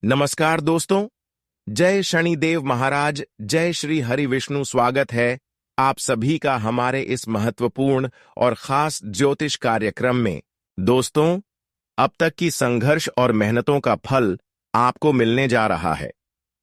नमस्कार दोस्तों। जय शनिदेव महाराज, जय श्री हरि विष्णु। स्वागत है आप सभी का हमारे इस महत्वपूर्ण और खास ज्योतिष कार्यक्रम में। दोस्तों, अब तक की संघर्ष और मेहनतों का फल आपको मिलने जा रहा है।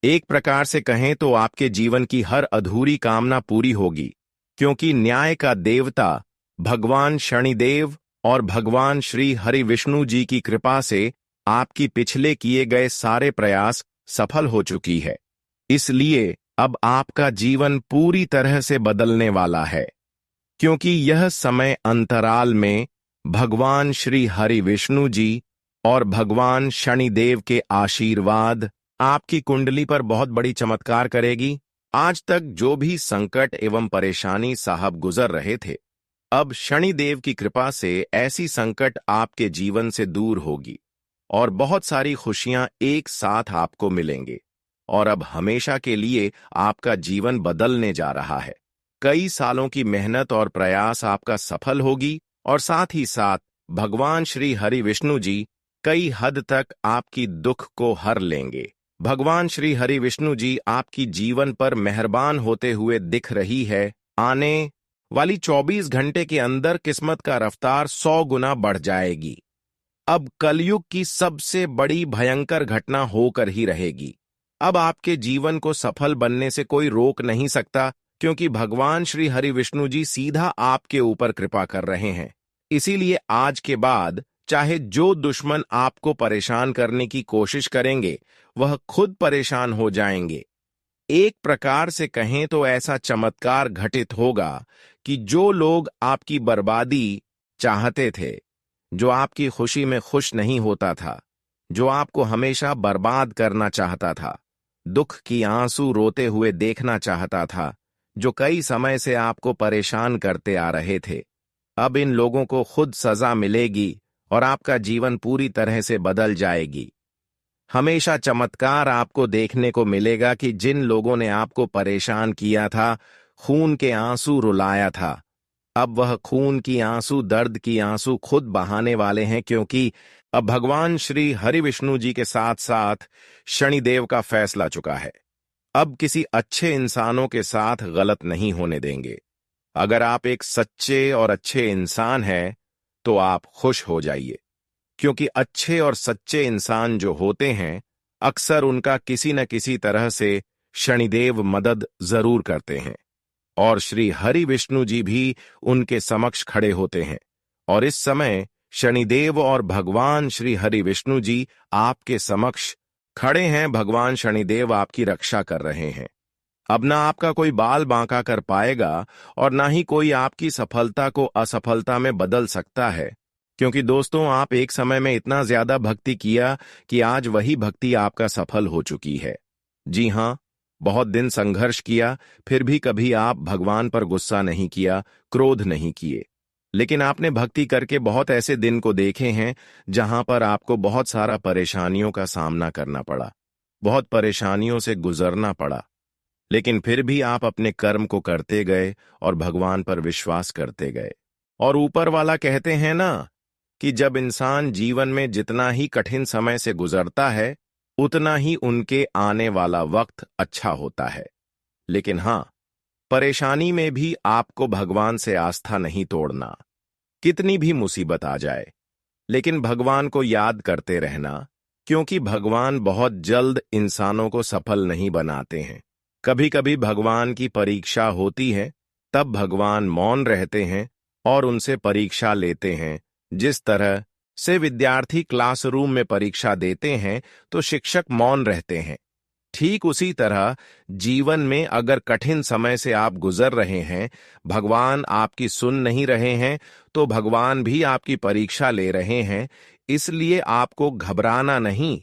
एक प्रकार से कहें तो आपके जीवन की हर अधूरी कामना पूरी होगी, क्योंकि न्याय का देवता भगवान शनिदेव और भगवान श्री हरि विष्णु जी की कृपा से आपकी पिछले किए गए सारे प्रयास सफल हो चुकी है। इसलिए अब आपका जीवन पूरी तरह से बदलने वाला है, क्योंकि यह समय अंतराल में भगवान श्री हरि विष्णु जी और भगवान शनिदेव के आशीर्वाद आपकी कुंडली पर बहुत बड़ी चमत्कार करेगी। आज तक जो भी संकट एवं परेशानी साहब गुजर रहे थे, अब शनिदेव की कृपा से ऐसी संकट आपके जीवन से दूर होगी और बहुत सारी खुशियां एक साथ आपको मिलेंगे और अब हमेशा के लिए आपका जीवन बदलने जा रहा है। कई सालों की मेहनत और प्रयास आपका सफल होगी और साथ ही साथ भगवान श्री हरि विष्णु जी कई हद तक आपकी दुख को हर लेंगे। भगवान श्री हरि विष्णु जी आपकी जीवन पर मेहरबान होते हुए दिख रही है। आने वाली 24 घंटे के अंदर किस्मत का रफ्तार 100 गुना बढ़ जाएगी। अब कलयुग की सबसे बड़ी भयंकर घटना होकर ही रहेगी। अब आपके जीवन को सफल बनने से कोई रोक नहीं सकता, क्योंकि भगवान श्री हरि विष्णु जी सीधा आपके ऊपर कृपा कर रहे हैं। इसीलिए आज के बाद चाहे जो दुश्मन आपको परेशान करने की कोशिश करेंगे, वह खुद परेशान हो जाएंगे। एक प्रकार से कहें तो ऐसा चमत्कार घटित होगा कि जो लोग आपकी बर्बादी चाहते थे, जो आपकी खुशी में खुश नहीं होता था, जो आपको हमेशा बर्बाद करना चाहता था, दुख की आंसू रोते हुए देखना चाहता था, जो कई समय से आपको परेशान करते आ रहे थे, अब इन लोगों को खुद सजा मिलेगी और आपका जीवन पूरी तरह से बदल जाएगी। हमेशा चमत्कार आपको देखने को मिलेगा कि जिन लोगों ने आपको परेशान किया था, खून के आंसू रुलाया था, अब वह खून की आंसू, दर्द की आंसू खुद बहाने वाले हैं, क्योंकि अब भगवान श्री हरि विष्णु जी के साथ साथ शनिदेव का फैसला चुका है। अब किसी अच्छे इंसानों के साथ गलत नहीं होने देंगे। अगर आप एक सच्चे और अच्छे इंसान हैं, तो आप खुश हो जाइए, क्योंकि अच्छे और सच्चे इंसान जो होते हैं, अक्सर उनका किसी न किसी तरह से शनिदेव मदद जरूर करते हैं और श्री हरि विष्णु जी भी उनके समक्ष खड़े होते हैं। और इस समय शनिदेव और भगवान श्री हरि विष्णु जी आपके समक्ष खड़े हैं। भगवान शनिदेव आपकी रक्षा कर रहे हैं। अब ना आपका कोई बाल बांका कर पाएगा और ना ही कोई आपकी सफलता को असफलता में बदल सकता है, क्योंकि दोस्तों, आप एक समय में इतना ज्यादा भक्ति किया कि आज वही भक्ति आपका सफल हो चुकी है। जी हाँ, बहुत दिन संघर्ष किया, फिर भी कभी आप भगवान पर गुस्सा नहीं किया, क्रोध नहीं किए, लेकिन आपने भक्ति करके बहुत ऐसे दिन को देखे हैं जहां पर आपको बहुत सारा परेशानियों का सामना करना पड़ा, बहुत परेशानियों से गुजरना पड़ा, लेकिन फिर भी आप अपने कर्म को करते गए और भगवान पर विश्वास करते गए। और ऊपर वाला कहते हैं ना कि जब इंसान जीवन में जितना ही कठिन समय से गुजरता है, उतना ही उनके आने वाला वक्त अच्छा होता है। लेकिन हां, परेशानी में भी आपको भगवान से आस्था नहीं तोड़ना। कितनी भी मुसीबत आ जाए, लेकिन भगवान को याद करते रहना, क्योंकि भगवान बहुत जल्द इंसानों को सफल नहीं बनाते हैं। कभी कभी भगवान की परीक्षा होती है, तब भगवान मौन रहते हैं और उनसे परीक्षा लेते हैं। जिस तरह से विद्यार्थी क्लासरूम में परीक्षा देते हैं तो शिक्षक मौन रहते हैं, ठीक उसी तरह जीवन में अगर कठिन समय से आप गुजर रहे हैं, भगवान आपकी सुन नहीं रहे हैं, तो भगवान भी आपकी परीक्षा ले रहे हैं। इसलिए आपको घबराना नहीं।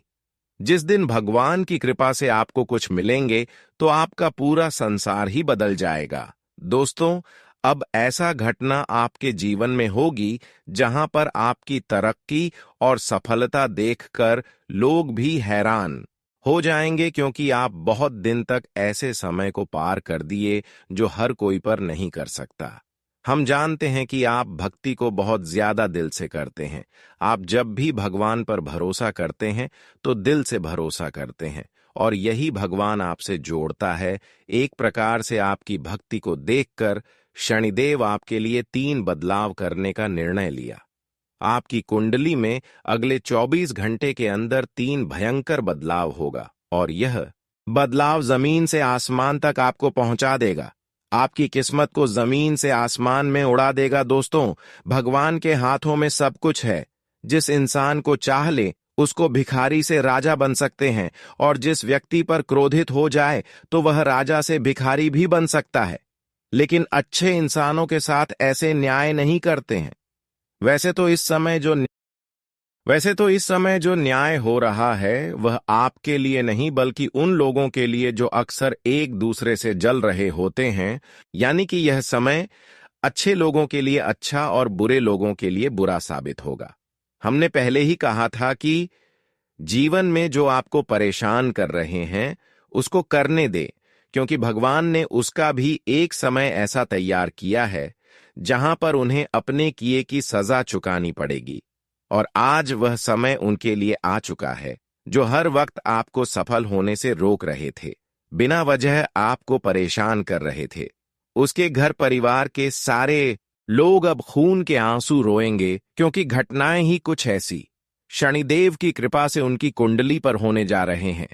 जिस दिन भगवान की कृपा से आपको कुछ मिलेंगे, तो आपका पूरा संसार ही बदल जाएगा। दोस्तों, अब ऐसा घटना आपके जीवन में होगी जहां पर आपकी तरक्की और सफलता देखकर लोग भी हैरान हो जाएंगे, क्योंकि आप बहुत दिन तक ऐसे समय को पार कर दिए जो हर कोई पर नहीं कर सकता। हम जानते हैं कि आप भक्ति को बहुत ज्यादा दिल से करते हैं। आप जब भी भगवान पर भरोसा करते हैं तो दिल से भरोसा करते हैं, और यही भगवान आपसे जोड़ता है। एक प्रकार से आपकी भक्ति को देखकर शनिदेव आपके लिए 3 बदलाव करने का निर्णय लिया। आपकी कुंडली में अगले 24 घंटे के अंदर 3 भयंकर बदलाव होगा, और यह बदलाव जमीन से आसमान तक आपको पहुंचा देगा। आपकी किस्मत को जमीन से आसमान में उड़ा देगा। दोस्तों, भगवान के हाथों में सब कुछ है। जिस इंसान को चाह ले उसको भिखारी से राजा बन सकते हैं, और जिस व्यक्ति पर क्रोधित हो जाए तो वह राजा से भिखारी भी बन सकता है। लेकिन अच्छे इंसानों के साथ ऐसे न्याय नहीं करते हैं। वैसे तो इस समय जो न्याय हो रहा है वह आपके लिए नहीं बल्कि उन लोगों के लिए जो अक्सर एक दूसरे से जल रहे होते हैं। यानी कि यह समय अच्छे लोगों के लिए अच्छा और बुरे लोगों के लिए बुरा साबित होगा। हमने पहले ही कहा था कि जीवन में जो आपको परेशान कर रहे हैं उसको करने दे, क्योंकि भगवान ने उसका भी एक समय ऐसा तैयार किया है जहां पर उन्हें अपने किए की सजा चुकानी पड़ेगी। और आज वह समय उनके लिए आ चुका है, जो हर वक्त आपको सफल होने से रोक रहे थे, बिना वजह आपको परेशान कर रहे थे। उसके घर परिवार के सारे लोग अब खून के आंसू रोएंगे, क्योंकि घटनाएं ही कुछ ऐसी शनिदेव की कृपा से उनकी कुंडली पर होने जा रहे हैं,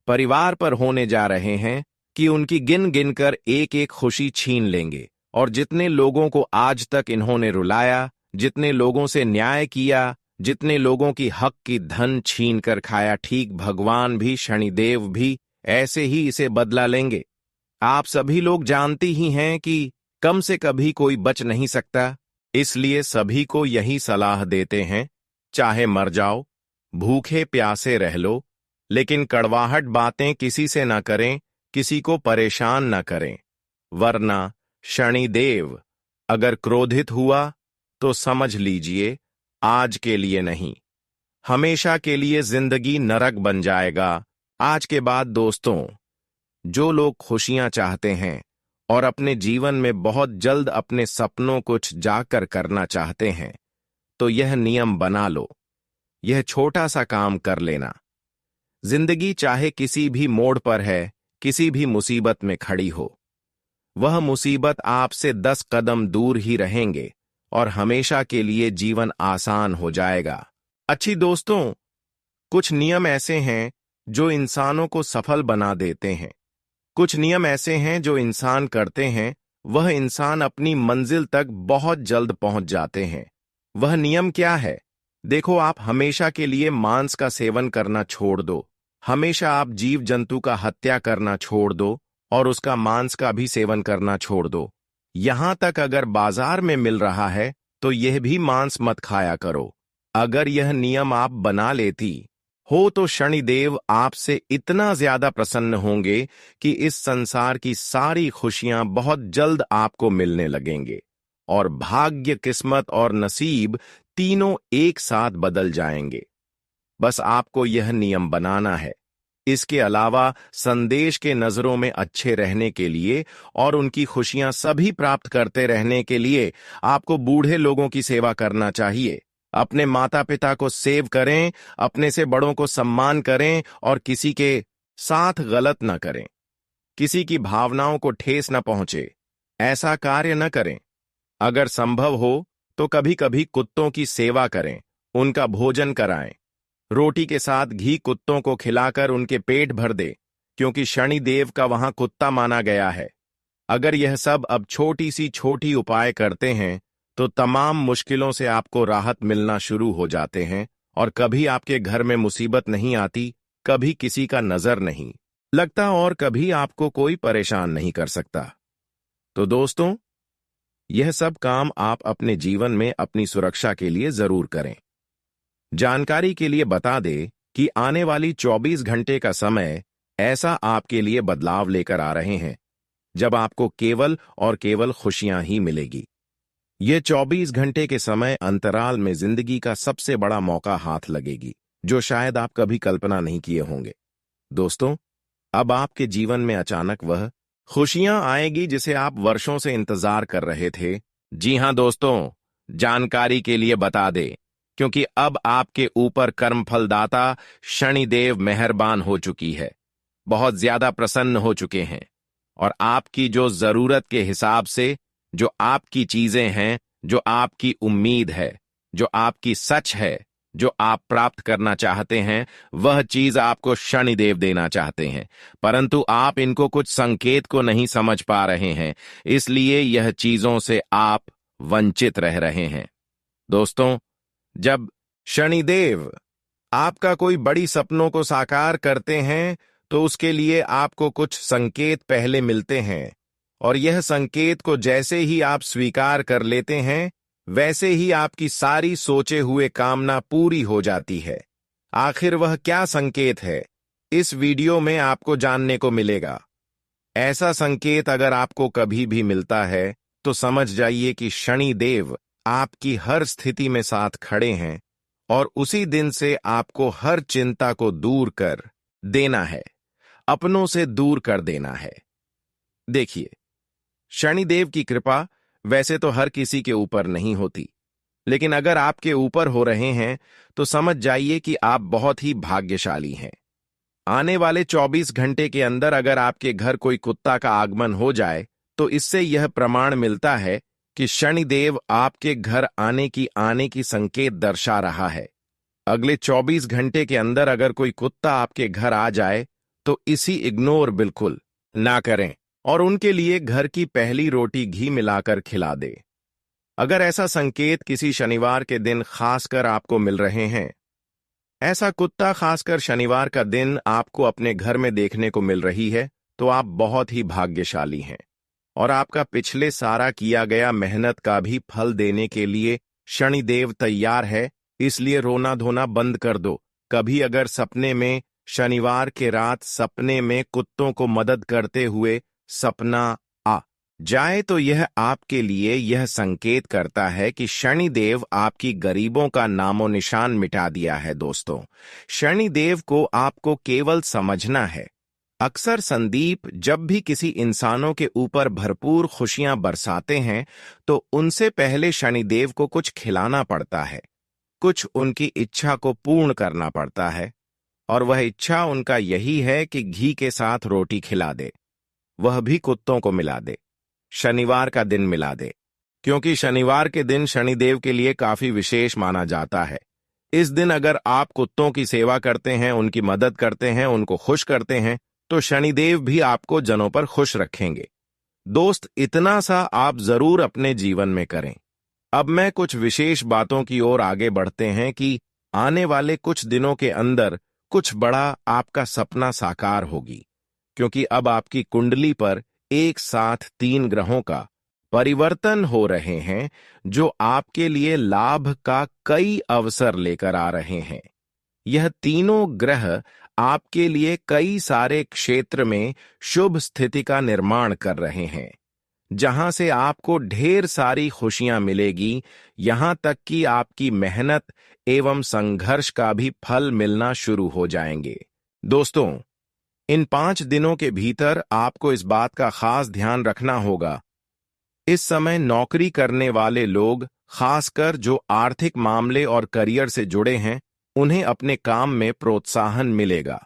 परिवार पर होने जा रहे हैं कि उनकी गिन गिन कर एक एक खुशी छीन लेंगे। और जितने लोगों को आज तक इन्होंने रुलाया, जितने लोगों से न्याय किया, जितने लोगों की हक की धन छीन कर खाया, ठीक भगवान भी, शनिदेव भी ऐसे ही इसे बदला लेंगे। आप सभी लोग जानते ही हैं कि कम से कभी कोई बच नहीं सकता, इसलिए सभी को यही सलाह देते हैं, चाहे मर जाओ, भूखे प्यासे रह लो, लेकिन कड़वाहट बातें किसी से न करें, किसी को परेशान न करें, वरना शनिदेव अगर क्रोधित हुआ तो समझ लीजिए आज के लिए नहीं, हमेशा के लिए जिंदगी नरक बन जाएगा। आज के बाद दोस्तों, जो लोग खुशियां चाहते हैं और अपने जीवन में बहुत जल्द अपने सपनों कुछ जाकर करना चाहते हैं, तो यह नियम बना लो, यह छोटा सा काम कर लेना। जिंदगी चाहे किसी भी मोड़ पर है, किसी भी मुसीबत में खड़ी हो, वह मुसीबत आपसे 10 कदम दूर ही रहेंगे और हमेशा के लिए जीवन आसान हो जाएगा। अच्छी दोस्तों, कुछ नियम ऐसे हैं जो इंसानों को सफल बना देते हैं। कुछ नियम ऐसे हैं जो इंसान करते हैं, वह इंसान अपनी मंजिल तक बहुत जल्द पहुंच जाते हैं। वह नियम क्या है? देखो, आप हमेशा के लिए मांस का सेवन करना छोड़ दो। हमेशा आप जीव जंतु का हत्या करना छोड़ दो और उसका मांस का भी सेवन करना छोड़ दो। यहां तक अगर बाजार में मिल रहा है तो यह भी मांस मत खाया करो। अगर यह नियम आप बना लेती हो तो शनिदेव आपसे इतना ज्यादा प्रसन्न होंगे कि इस संसार की सारी खुशियां बहुत जल्द आपको मिलने लगेंगे, और भाग्य, किस्मत और नसीब तीनों एक साथ बदल जाएंगे। बस आपको यह नियम बनाना है। इसके अलावा संदेश के नजरों में अच्छे रहने के लिए और उनकी खुशियां सभी प्राप्त करते रहने के लिए आपको बूढ़े लोगों की सेवा करना चाहिए। अपने माता पिता को सेव करें, अपने से बड़ों को सम्मान करें और किसी के साथ गलत न करें। किसी की भावनाओं को ठेस न पहुंचे, ऐसा कार्य न करें। अगर संभव हो तो कभी कभी कुत्तों की सेवा करें, उनका भोजन कराएं। रोटी के साथ घी कुत्तों को खिलाकर उनके पेट भर दे, क्योंकि शनिदेव का वहां कुत्ता माना गया है। अगर यह सब अब छोटी सी छोटी उपाय करते हैं तो तमाम मुश्किलों से आपको राहत मिलना शुरू हो जाते हैं, और कभी आपके घर में मुसीबत नहीं आती, कभी किसी का नजर नहीं लगता, और कभी आपको कोई परेशान नहीं कर सकता। तो दोस्तों, यह सब काम आप अपने जीवन में अपनी सुरक्षा के लिए जरूर करें। जानकारी के लिए बता दें कि आने वाली 24 घंटे का समय ऐसा आपके लिए बदलाव लेकर आ रहे हैं जब आपको केवल और केवल खुशियां ही मिलेगी। ये 24 घंटे के समय अंतराल में जिंदगी का सबसे बड़ा मौका हाथ लगेगी, जो शायद आप कभी कल्पना नहीं किए होंगे। दोस्तों, अब आपके जीवन में अचानक वह खुशियां आएगी जिसे आप वर्षों से इंतजार कर रहे थे, जी हाँ दोस्तों, जानकारी के लिए बता दे, क्योंकि अब आपके ऊपर कर्मफलदाता शनिदेव मेहरबान हो चुकी है, बहुत ज्यादा प्रसन्न हो चुके हैं और आपकी जो जरूरत के हिसाब से जो आपकी चीजें हैं, जो आपकी उम्मीद है, जो आपकी सच है, जो आप प्राप्त करना चाहते हैं, वह चीज आपको शनिदेव देना चाहते हैं, परंतु आप इनको कुछ संकेत को नहीं समझ पा रहे हैं, इसलिए यह चीजों से आप वंचित रह रहे हैं। दोस्तों, जब शनिदेव आपका कोई बड़ी सपनों को साकार करते हैं तो उसके लिए आपको कुछ संकेत पहले मिलते हैं और यह संकेत को जैसे ही आप स्वीकार कर लेते हैं वैसे ही आपकी सारी सोचे हुए कामना पूरी हो जाती है। आखिर वह क्या संकेत है, इस वीडियो में आपको जानने को मिलेगा। ऐसा संकेत अगर आपको कभी भी मिलता है तो समझ जाइए कि शनिदेव आपकी हर स्थिति में साथ खड़े हैं और उसी दिन से आपको हर चिंता को दूर कर देना है, अपनों से दूर कर देना है। देखिए, शनिदेव की कृपा वैसे तो हर किसी के ऊपर नहीं होती, लेकिन अगर आपके ऊपर हो रहे हैं तो समझ जाइए कि आप बहुत ही भाग्यशाली हैं। आने वाले 24 घंटे के अंदर अगर आपके घर कोई कुत्ता का आगमन हो जाए तो इससे यह प्रमाण मिलता है कि शनिदेव आपके घर आने की संकेत दर्शा रहा है। अगले 24 घंटे के अंदर अगर कोई कुत्ता आपके घर आ जाए तो इसी इग्नोर बिल्कुल ना करें और उनके लिए घर की पहली रोटी घी मिलाकर खिला दे। अगर ऐसा संकेत किसी शनिवार के दिन खासकर आपको मिल रहे हैं, ऐसा कुत्ता खासकर शनिवार का दिन आपको अपने घर में देखने को मिल रही है, तो आप बहुत ही भाग्यशाली हैं और आपका पिछले सारा किया गया मेहनत का भी फल देने के लिए शनिदेव तैयार है। इसलिए रोना धोना बंद कर दो। कभी अगर सपने में शनिवार के रात सपने में कुत्तों को मदद करते हुए सपना आ जाए तो यह आपके लिए यह संकेत करता है कि शनिदेव आपकी गरीबों का नामो निशान मिटा दिया है। दोस्तों, शनिदेव को आपको केवल समझना है। अक्सर संदीप जब भी किसी इंसानों के ऊपर भरपूर खुशियां बरसाते हैं तो उनसे पहले शनिदेव को कुछ खिलाना पड़ता है, कुछ उनकी इच्छा को पूर्ण करना पड़ता है और वह इच्छा उनका यही है कि घी के साथ रोटी खिला दे, वह भी कुत्तों को मिला दे, शनिवार का दिन मिला दे, क्योंकि शनिवार के दिन शनिदेव के लिए काफी विशेष माना जाता है। इस दिन अगर आप कुत्तों की सेवा करते हैं, उनकी मदद करते हैं, उनको खुश करते हैं तो शनिदेव भी आपको जनों पर खुश रखेंगे। दोस्त, इतना सा आप जरूर अपने जीवन में करें। अब मैं कुछ विशेष बातों की ओर आगे बढ़ते हैं कि आने वाले कुछ दिनों के अंदर कुछ बड़ा आपका सपना साकार होगी, क्योंकि अब आपकी कुंडली पर एक साथ 3 ग्रहों का परिवर्तन हो रहे हैं जो आपके लिए लाभ का कई अवसर लेकर आ रहे हैं। यह तीनों ग्रह आपके लिए कई सारे क्षेत्र में शुभ स्थिति का निर्माण कर रहे हैं, जहां से आपको ढेर सारी खुशियां मिलेगी, यहां तक कि आपकी मेहनत एवं संघर्ष का भी फल मिलना शुरू हो जाएंगे। दोस्तों, इन 5 दिनों के भीतर आपको इस बात का खास ध्यान रखना होगा। इस समय नौकरी करने वाले लोग, खासकर जो आर्थिक मामले और करियर से जुड़े हैं, उन्हें अपने काम में प्रोत्साहन मिलेगा,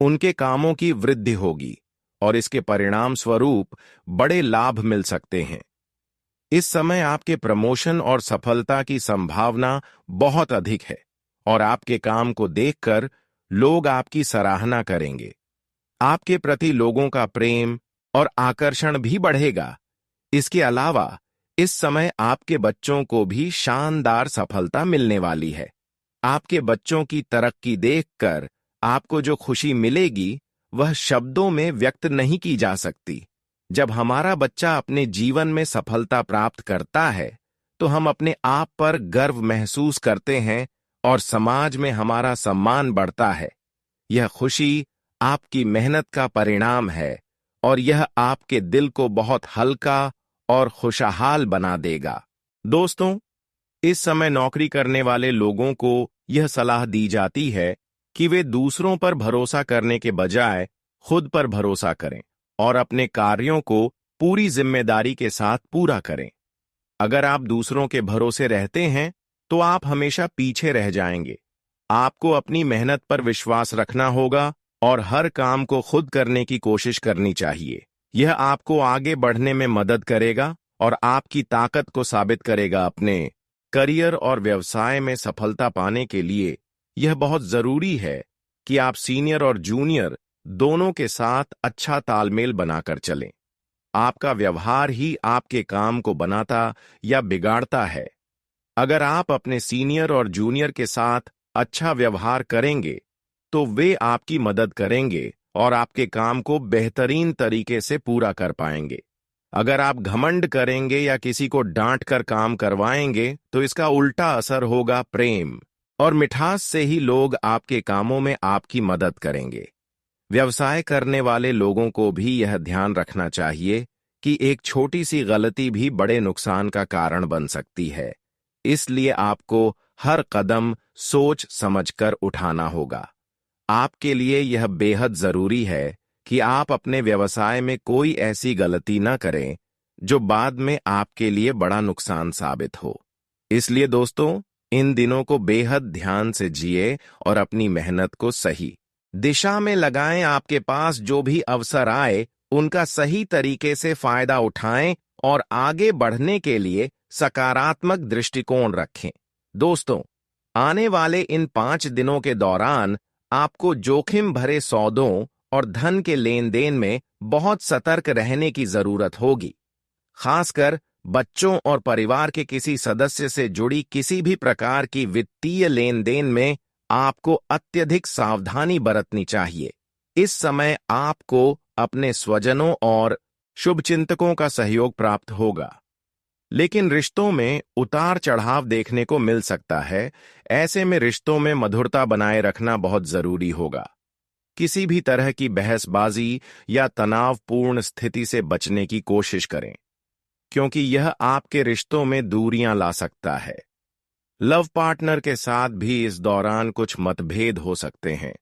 उनके कामों की वृद्धि होगी और इसके परिणाम स्वरूप बड़े लाभ मिल सकते हैं। इस समय आपके प्रमोशन और सफलता की संभावना बहुत अधिक है और आपके काम को देखकर लोग आपकी सराहना करेंगे। आपके प्रति लोगों का प्रेम और आकर्षण भी बढ़ेगा। इसके अलावा इस समय आपके बच्चों को भी शानदार सफलता मिलने वाली है। आपके बच्चों की तरक्की देखकर आपको जो खुशी मिलेगी वह शब्दों में व्यक्त नहीं की जा सकती। जब हमारा बच्चा अपने जीवन में सफलता प्राप्त करता है तो हम अपने आप पर गर्व महसूस करते हैं और समाज में हमारा सम्मान बढ़ता है। यह खुशी आपकी मेहनत का परिणाम है और यह आपके दिल को बहुत हल्का और खुशहाल बना देगा। दोस्तों, इस समय नौकरी करने वाले लोगों को यह सलाह दी जाती है कि वे दूसरों पर भरोसा करने के बजाय खुद पर भरोसा करें और अपने कार्यों को पूरी जिम्मेदारी के साथ पूरा करें। अगर आप दूसरों के भरोसे रहते हैं तो आप हमेशा पीछे रह जाएंगे। आपको अपनी मेहनत पर विश्वास रखना होगा और हर काम को खुद करने की कोशिश करनी चाहिए। यह आपको आगे बढ़ने में मदद करेगा और आपकी ताकत को साबित करेगा। अपने करियर और व्यवसाय में सफलता पाने के लिए यह बहुत जरूरी है कि आप सीनियर और जूनियर दोनों के साथ अच्छा तालमेल बनाकर चलें। आपका व्यवहार ही आपके काम को बनाता या बिगाड़ता है। अगर आप अपने सीनियर और जूनियर के साथ अच्छा व्यवहार करेंगे तो वे आपकी मदद करेंगे और आपके काम को बेहतरीन तरीके से पूरा कर पाएंगे। अगर आप घमंड करेंगे या किसी को डांट कर काम करवाएंगे तो इसका उल्टा असर होगा। प्रेम और मिठास से ही लोग आपके कामों में आपकी मदद करेंगे। व्यवसाय करने वाले लोगों को भी यह ध्यान रखना चाहिए कि एक छोटी सी गलती भी बड़े नुकसान का कारण बन सकती है। इसलिए आपको हर कदम सोच समझकर उठाना होगा। आपके लिए यह बेहद जरूरी है कि आप अपने व्यवसाय में कोई ऐसी गलती न करें जो बाद में आपके लिए बड़ा नुकसान साबित हो। इसलिए दोस्तों, इन दिनों को बेहद ध्यान से जिए और अपनी मेहनत को सही दिशा में लगाएं। आपके पास जो भी अवसर आए उनका सही तरीके से फायदा उठाएं और आगे बढ़ने के लिए सकारात्मक दृष्टिकोण रखें। दोस्तों, आने वाले इन 5 दिनों के दौरान आपको जोखिम भरे सौदों और धन के लेन देन में बहुत सतर्क रहने की जरूरत होगी। खासकर बच्चों और परिवार के किसी सदस्य से जुड़ी किसी भी प्रकार की वित्तीय लेन देन में आपको अत्यधिक सावधानी बरतनी चाहिए। इस समय आपको अपने स्वजनों और शुभचिंतकों का सहयोग प्राप्त होगा, लेकिन रिश्तों में उतार चढ़ाव देखने को मिल सकता है। ऐसे में रिश्तों में मधुरता बनाए रखना बहुत जरूरी होगा। किसी भी तरह की बहसबाजी या तनावपूर्ण स्थिति से बचने की कोशिश करें, क्योंकि यह आपके रिश्तों में दूरियां ला सकता है। लव पार्टनर के साथ भी इस दौरान कुछ मतभेद हो सकते हैं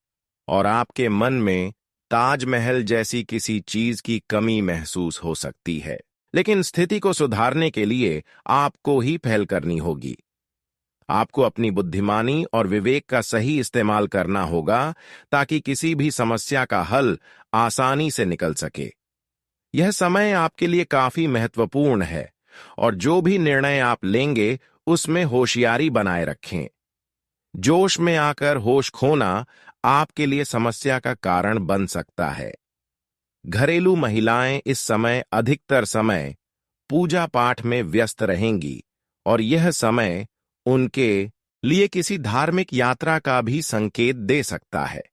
और आपके मन में ताजमहल जैसी किसी चीज की कमी महसूस हो सकती है। लेकिन स्थिति को सुधारने के लिए आपको ही पहल करनी होगी। आपको अपनी बुद्धिमानी और विवेक का सही इस्तेमाल करना होगा ताकि किसी भी समस्या का हल आसानी से निकल सके। यह समय आपके लिए काफी महत्वपूर्ण है और जो भी निर्णय आप लेंगे उसमें होशियारी बनाए रखें। जोश में आकर होश खोना आपके लिए समस्या का कारण बन सकता है। घरेलू महिलाएं इस समय अधिकतर समय पूजा पाठ में व्यस्त रहेंगी और यह समय उनके लिए किसी धार्मिक यात्रा का भी संकेत दे सकता है।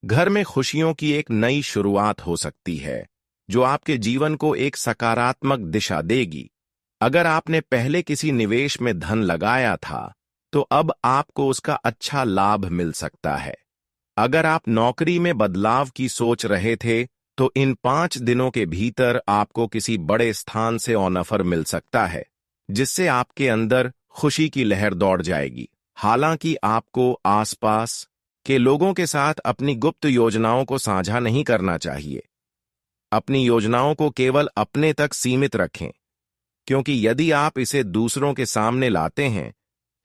घर में खुशियों की एक नई शुरुआत हो सकती है जो आपके जीवन को एक सकारात्मक दिशा देगी। अगर आपने पहले किसी निवेश में धन लगाया था तो अब आपको उसका अच्छा लाभ मिल सकता है। अगर आप नौकरी में बदलाव की सोच रहे थे तो इन 5 दिनों के भीतर आपको किसी बड़े स्थान से ऑफर मिल सकता है जिससे आपके अंदर खुशी की लहर दौड़ जाएगी। हालांकि आपको आसपास के लोगों के साथ अपनी गुप्त योजनाओं को साझा नहीं करना चाहिए। अपनी योजनाओं को केवल अपने तक सीमित रखें, क्योंकि यदि आप इसे दूसरों के सामने लाते हैं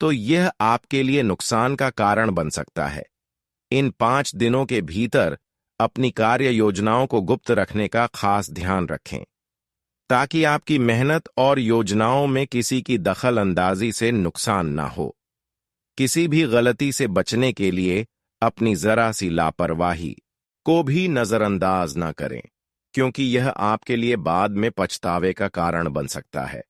तो यह आपके लिए नुकसान का कारण बन सकता है। इन 5 दिनों के भीतर अपनी कार्य योजनाओं को गुप्त रखने का खास ध्यान रखें ताकि आपकी मेहनत और योजनाओं में किसी की दखल अंदाजी से नुकसान ना हो। किसी भी गलती से बचने के लिए अपनी जरा सी लापरवाही को भी नजरअंदाज ना करें, क्योंकि यह आपके लिए बाद में पछतावे का कारण बन सकता है।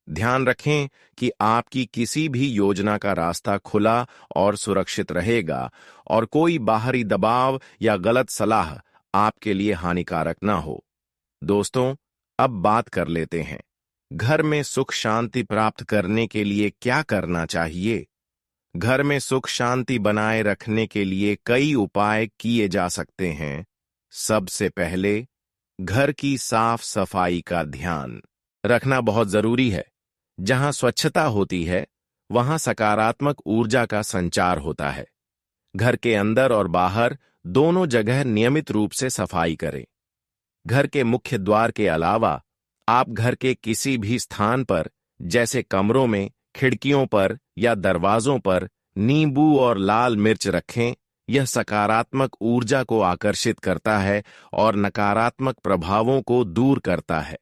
ध्यान रखें कि आपकी किसी भी योजना का रास्ता खुला और सुरक्षित रहेगा और कोई बाहरी दबाव या गलत सलाह आपके लिए हानिकारक ना हो। दोस्तों, अब बात कर लेते हैं घर में सुख शांति प्राप्त करने के लिए क्या करना चाहिए। घर में सुख शांति बनाए रखने के लिए कई उपाय किए जा सकते हैं। सबसे पहले घर की साफ सफाई का ध्यान रखना बहुत जरूरी है। जहां स्वच्छता होती है वहां सकारात्मक ऊर्जा का संचार होता है। घर के अंदर और बाहर दोनों जगह नियमित रूप से सफाई करें। घर के मुख्य द्वार के अलावा आप घर के किसी भी स्थान पर जैसे कमरों में, खिड़कियों पर या दरवाजों पर नींबू और लाल मिर्च रखें। यह सकारात्मक ऊर्जा को आकर्षित करता है और नकारात्मक प्रभावों को दूर करता है।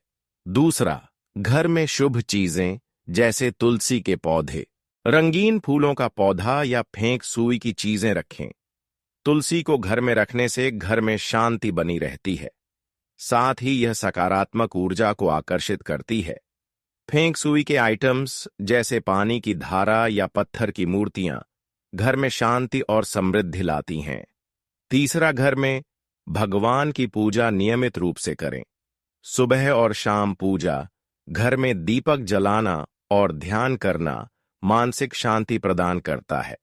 दूसरा, घर में शुभ चीजें जैसे तुलसी के पौधे, रंगीन फूलों का पौधा या फेंक सुई की चीजें रखें। तुलसी को घर में रखने से घर में शांति बनी रहती है, साथ ही यह सकारात्मक ऊर्जा को आकर्षित करती है। फेंक सुई के आइटम्स जैसे पानी की धारा या पत्थर की मूर्तियां घर में शांति और समृद्धि लाती हैं। तीसरा, घर में भगवान की पूजा नियमित रूप से करें। सुबह और शाम पूजा, घर में दीपक जलाना और ध्यान करना मानसिक शांति प्रदान करता है।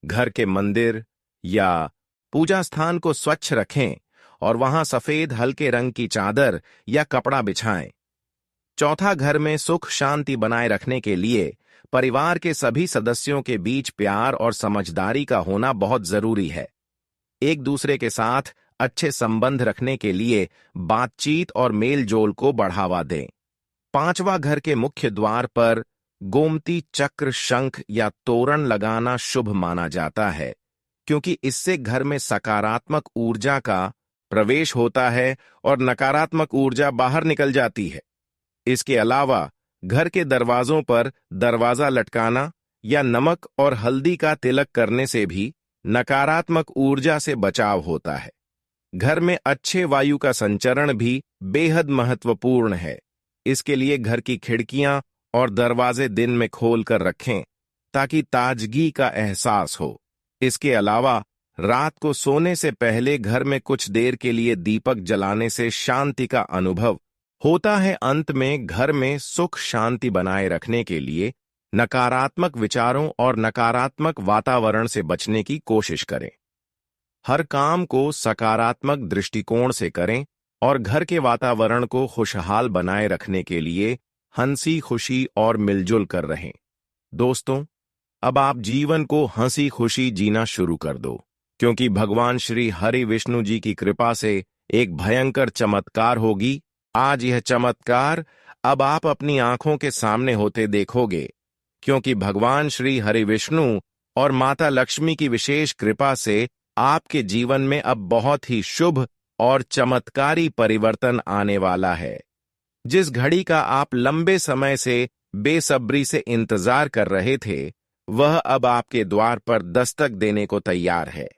घर के मंदिर या पूजा स्थान को स्वच्छ रखें और वहां सफेद हल्के रंग की चादर या कपड़ा बिछाएं। चौथा, घर में सुख शांति बनाए रखने के लिए परिवार के सभी सदस्यों के बीच प्यार और समझदारी का होना बहुत जरूरी है। एक दूसरे के साथ अच्छे संबंध रखने के लिए बातचीत और मेलजोल को बढ़ावा दें। पांचवा, घर के मुख्य द्वार पर गोमती चक्र, शंख या तोरण लगाना शुभ माना जाता है, क्योंकि इससे घर में सकारात्मक ऊर्जा का प्रवेश होता है और नकारात्मक ऊर्जा बाहर निकल जाती है। इसके अलावा घर के दरवाजों पर दरवाजा लटकाना या नमक और हल्दी का तिलक करने से भी नकारात्मक ऊर्जा से बचाव होता है। घर में अच्छे वायु का संचरण भी बेहद महत्वपूर्ण है। इसके लिए घर की खिड़कियां और दरवाजे दिन में खोल कर रखें ताकि ताजगी का एहसास हो। इसके अलावा रात को सोने से पहले घर में कुछ देर के लिए दीपक जलाने से शांति का अनुभव होता है। अंत में, घर में सुख शांति बनाए रखने के लिए नकारात्मक विचारों और नकारात्मक वातावरण से बचने की कोशिश करें। हर काम को सकारात्मक दृष्टिकोण से करें और घर के वातावरण को खुशहाल बनाए रखने के लिए हंसी खुशी और मिलजुल कर रहें। दोस्तों, अब आप जीवन को हंसी खुशी जीना शुरू कर दो, क्योंकि भगवान श्री हरि विष्णु जी की कृपा से एक भयंकर चमत्कार होगी। आज यह चमत्कार अब आप अपनी आंखों के सामने होते देखोगे, क्योंकि भगवान श्री हरि विष्णु और माता लक्ष्मी की विशेष कृपा से आपके जीवन में अब बहुत ही शुभ और चमत्कारी परिवर्तन आने वाला है। जिस घड़ी का आप लंबे समय से बेसब्री से इंतजार कर रहे थे, वह अब आपके द्वार पर दस्तक देने को तैयार है।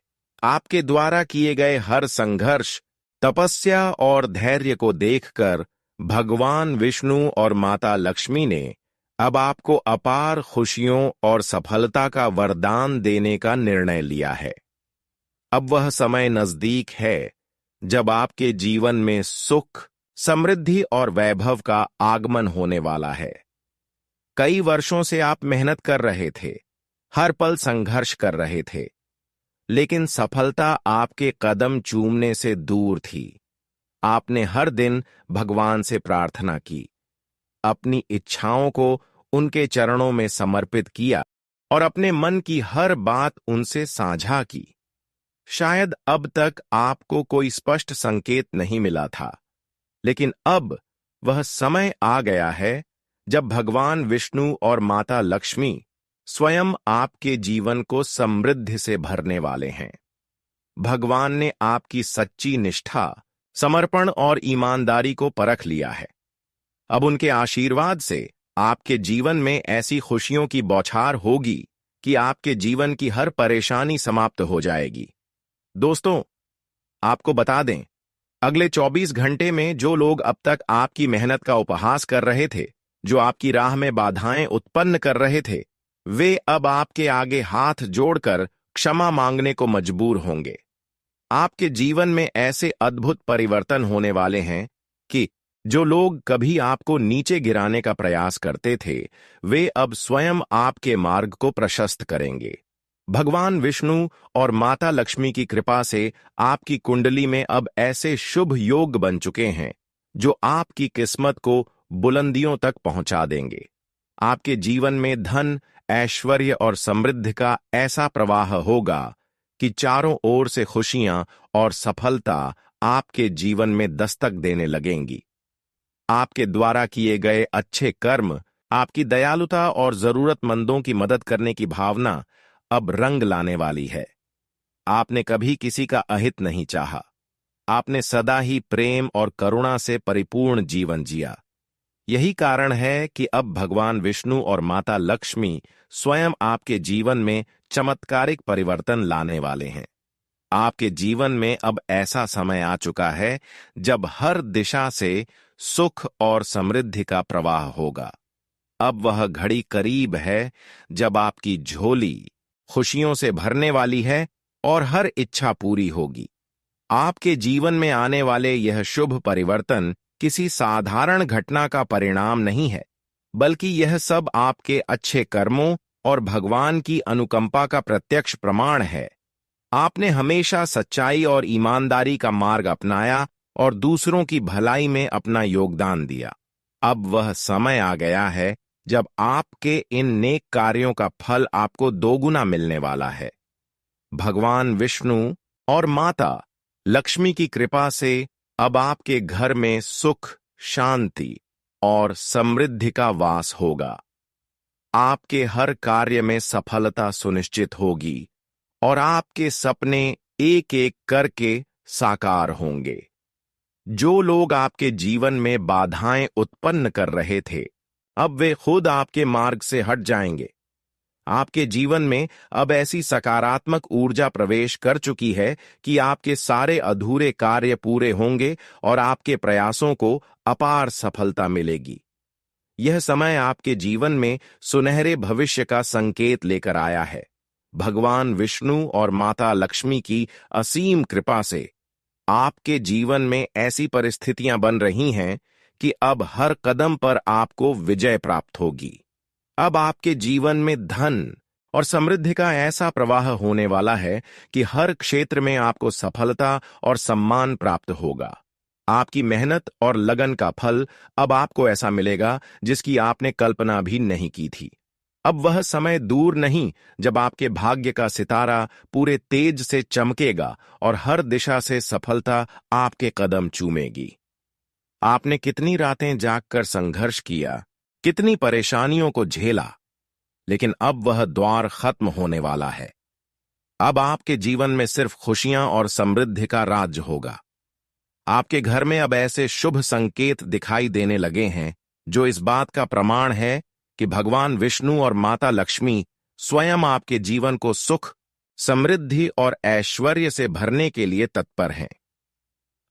आपके द्वारा किए गए हर संघर्ष, तपस्या और धैर्य को देखकर भगवान विष्णु और माता लक्ष्मी ने अब आपको अपार खुशियों और सफलता का वरदान देने का निर्णय लिया है। अब वह समय नजदीक है जब आपके जीवन में सुख, समृद्धि और वैभव का आगमन होने वाला है। कई वर्षों से आप मेहनत कर रहे थे, हर पल संघर्ष कर रहे थे, लेकिन सफलता आपके कदम चूमने से दूर थी। आपने हर दिन भगवान से प्रार्थना की, अपनी इच्छाओं को उनके चरणों में समर्पित किया और अपने मन की हर बात उनसे साझा की। शायद अब तक आपको कोई स्पष्ट संकेत नहीं मिला था, लेकिन अब वह समय आ गया है जब भगवान विष्णु और माता लक्ष्मी स्वयं आपके जीवन को समृद्धि से भरने वाले हैं। भगवान ने आपकी सच्ची निष्ठा, समर्पण और ईमानदारी को परख लिया है। अब उनके आशीर्वाद से आपके जीवन में ऐसी खुशियों की बौछार होगी कि आपके जीवन की हर परेशानी समाप्त हो जाएगी। दोस्तों, आपको बता दें, अगले 24 घंटे में जो लोग अब तक आपकी मेहनत का उपहास कर रहे थे, जो आपकी राह में बाधाएं उत्पन्न कर रहे थे, वे अब आपके आगे हाथ जोड़कर क्षमा मांगने को मजबूर होंगे। आपके जीवन में ऐसे अद्भुत परिवर्तन होने वाले हैं कि जो लोग कभी आपको नीचे गिराने का प्रयास करते थे, वे अब स्वयं आपके मार्ग को प्रशस्त करेंगे। भगवान विष्णु और माता लक्ष्मी की कृपा से आपकी कुंडली में अब ऐसे शुभ योग बन चुके हैं जो आपकी किस्मत को बुलंदियों तक पहुंचा देंगे। आपके जीवन में धन, ऐश्वर्य और समृद्धि का ऐसा प्रवाह होगा कि चारों ओर से खुशियां और सफलता आपके जीवन में दस्तक देने लगेंगी। आपके द्वारा किए गए अच्छे कर्म आपकी दयालुता और जरूरतमंदों की मदद करने की भावना अब रंग लाने वाली है। आपने कभी किसी का अहित नहीं चाहा। आपने सदा ही प्रेम और करुणा से परिपूर्ण जीवन जिया। यही कारण है कि अब भगवान विष्णु और माता लक्ष्मी स्वयं आपके जीवन में चमत्कारिक परिवर्तन लाने वाले हैं। आपके जीवन में अब ऐसा समय आ चुका है जब हर दिशा से सुख और समृद्धि का प्रवाह होगा। अब वह घड़ी करीब है जब आपकी झोली खुशियों से भरने वाली है और हर इच्छा पूरी होगी। आपके जीवन में आने वाले यह शुभ परिवर्तन किसी साधारण घटना का परिणाम नहीं है, बल्कि यह सब आपके अच्छे कर्मों और भगवान की अनुकंपा का प्रत्यक्ष प्रमाण है। आपने हमेशा सच्चाई और ईमानदारी का मार्ग अपनाया और दूसरों की भलाई में अपना योगदान दिया। अब वह समय आ गया है जब आपके इन नेक कार्यों का फल आपको दोगुना मिलने वाला है। भगवान विष्णु और माता लक्ष्मी की कृपा से अब आपके घर में सुख, शांति और समृद्धि का वास होगा। आपके हर कार्य में सफलता सुनिश्चित होगी और आपके सपने एक एक करके साकार होंगे। जो लोग आपके जीवन में बाधाएं उत्पन्न कर रहे थे, अब वे खुद आपके मार्ग से हट जाएंगे। आपके जीवन में अब ऐसी सकारात्मक ऊर्जा प्रवेश कर चुकी है कि आपके सारे अधूरे कार्य पूरे होंगे और आपके प्रयासों को अपार सफलता मिलेगी। यह समय आपके जीवन में सुनहरे भविष्य का संकेत लेकर आया है। भगवान विष्णु और माता लक्ष्मी की असीम कृपा से आपके जीवन में ऐसी परिस्थितियां बन रही हैं कि अब हर कदम पर आपको विजय प्राप्त होगी। अब आपके जीवन में धन और समृद्धि का ऐसा प्रवाह होने वाला है कि हर क्षेत्र में आपको सफलता और सम्मान प्राप्त होगा। आपकी मेहनत और लगन का फल अब आपको ऐसा मिलेगा जिसकी आपने कल्पना भी नहीं की थी। अब वह समय दूर नहीं जब आपके भाग्य का सितारा पूरे तेज से चमकेगा और हर दिशा से सफलता आपके कदम चूमेगी। आपने कितनी रातें जागकर संघर्ष किया, कितनी परेशानियों को झेला, लेकिन अब वह द्वार खत्म होने वाला है। अब आपके जीवन में सिर्फ खुशियां और समृद्धि का राज्य होगा। आपके घर में अब ऐसे शुभ संकेत दिखाई देने लगे हैं जो इस बात का प्रमाण है कि भगवान विष्णु और माता लक्ष्मी स्वयं आपके जीवन को सुख, समृद्धि और ऐश्वर्य से भरने के लिए तत्पर हैं।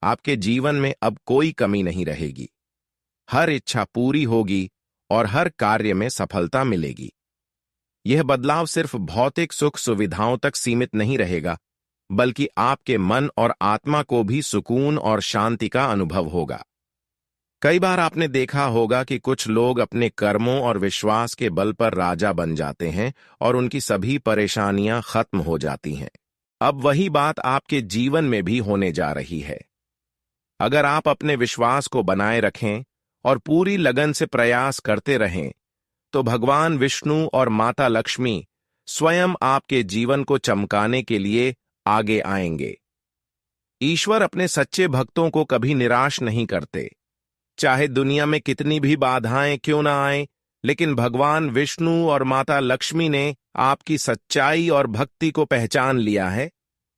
आपके जीवन में अब कोई कमी नहीं रहेगी। हर इच्छा पूरी होगी और हर कार्य में सफलता मिलेगी। यह बदलाव सिर्फ भौतिक सुख सुविधाओं तक सीमित नहीं रहेगा, बल्कि आपके मन और आत्मा को भी सुकून और शांति का अनुभव होगा। कई बार आपने देखा होगा कि कुछ लोग अपने कर्मों और विश्वास के बल पर राजा बन जाते हैं और उनकी सभी परेशानियां खत्म हो जाती हैं। अब वही बात आपके जीवन में भी होने जा रही है। अगर आप अपने विश्वास को बनाए रखें और पूरी लगन से प्रयास करते रहें, तो भगवान विष्णु और माता लक्ष्मी स्वयं आपके जीवन को चमकाने के लिए आगे आएंगे। ईश्वर अपने सच्चे भक्तों को कभी निराश नहीं करते। चाहे दुनिया में कितनी भी बाधाएं क्यों ना आए, लेकिन भगवान विष्णु और माता लक्ष्मी ने आपकी सच्चाई और भक्ति को पहचान लिया है।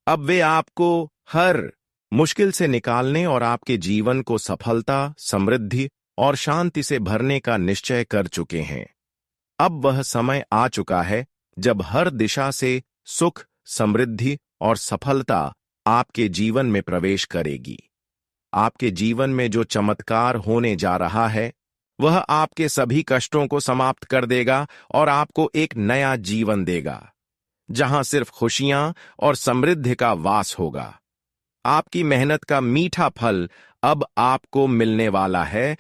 अब वे आपको हर मुश्किल से निकालने और आपके जीवन को सफलता, समृद्धि और शांति से भरने का निश्चय कर चुके हैं। अब वह समय आ चुका है जब हर दिशा से सुख, समृद्धि और सफलता आपके जीवन में प्रवेश करेगी। आपके जीवन में जो चमत्कार होने जा रहा है, वह आपके सभी कष्टों को समाप्त कर देगा और आपको एक नया जीवन देगा, जहां सिर्फ खुशियां और समृद्धि का वास होगा। आपकी मेहनत का मीठा फल अब आपको मिलने वाला है